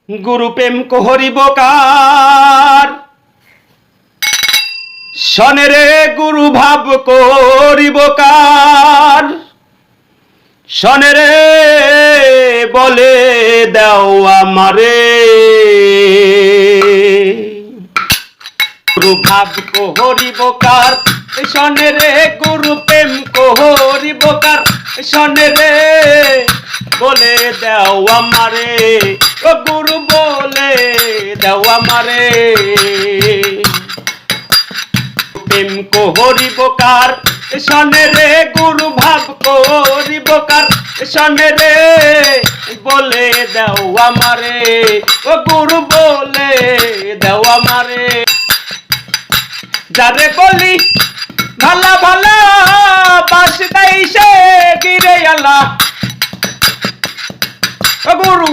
গুরু প্রেম করিব কার, শনে রে গুরু ভাব করিব কার, শনে রে বলে দাও আমারে। গুরু ভাব করিব কার, শনে রে গুরু প্রেম করিব কার, শনে রে বলে দাও আমারে। ও গুরু বলে দাও আমারে। প্রেম করিব কার, শনে রে গুরু ভাব করিব কার, শনে রে বলে দাও আমারে। ও গুরু বলে দাও আমারে। যারে বলি ভালা ভালা বাস দেই সে গিরে আলা। ও গুরু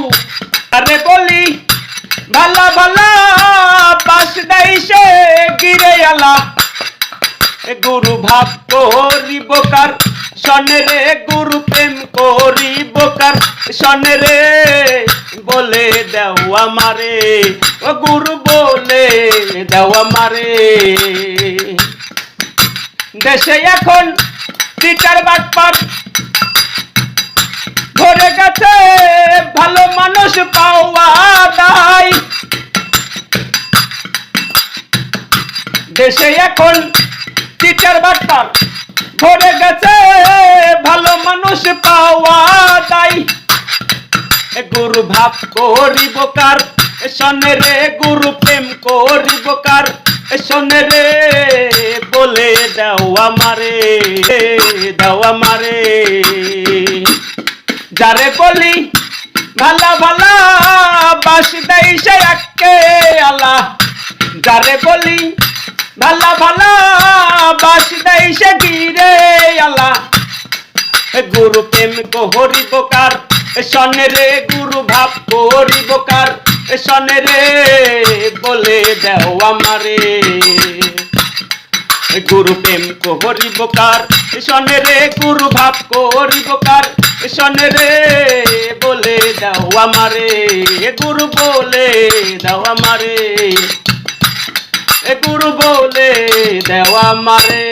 যারে বলি ভালা ভালা বাস দেই সে গিরে আলা। গুরু ভাব করিব কার, শনে রে গুরু প্রেম করিব কার, শনে রে বলে দাও আমারে। ও গুরু বলে দাও আমারে। দেশে এখন টিচার বাটপার ভরে গেছে, ভালো মানুষ পাওয়া দায়। দেশে এখন টিচার বাটপার ভরে গেছে, ভালো মানুষ পাওয়া দায়। গুরু ভাব করিব কার, শনে রে গুরু প্রেম করিব কার, শনে রে বলে দাও আমারে, দাও আমারে। যারে বলি ভালা ভালা বাস দেই সে একে আলা। যারে বলি ভালা ভালা বাস দেই সে গিরে আলা। গুরু প্রেম করিব কার, শনে রে গুরু ভাব করিব কার, শনে রে বলে দাও আমারে। গুরু প্রেম করিব কার, শনে রে গুরু ভাব করিব কার, শনে রে বলে দাও আমারে। গুরু বলে দাও আমারে। গুরু বলে দাও আমারে।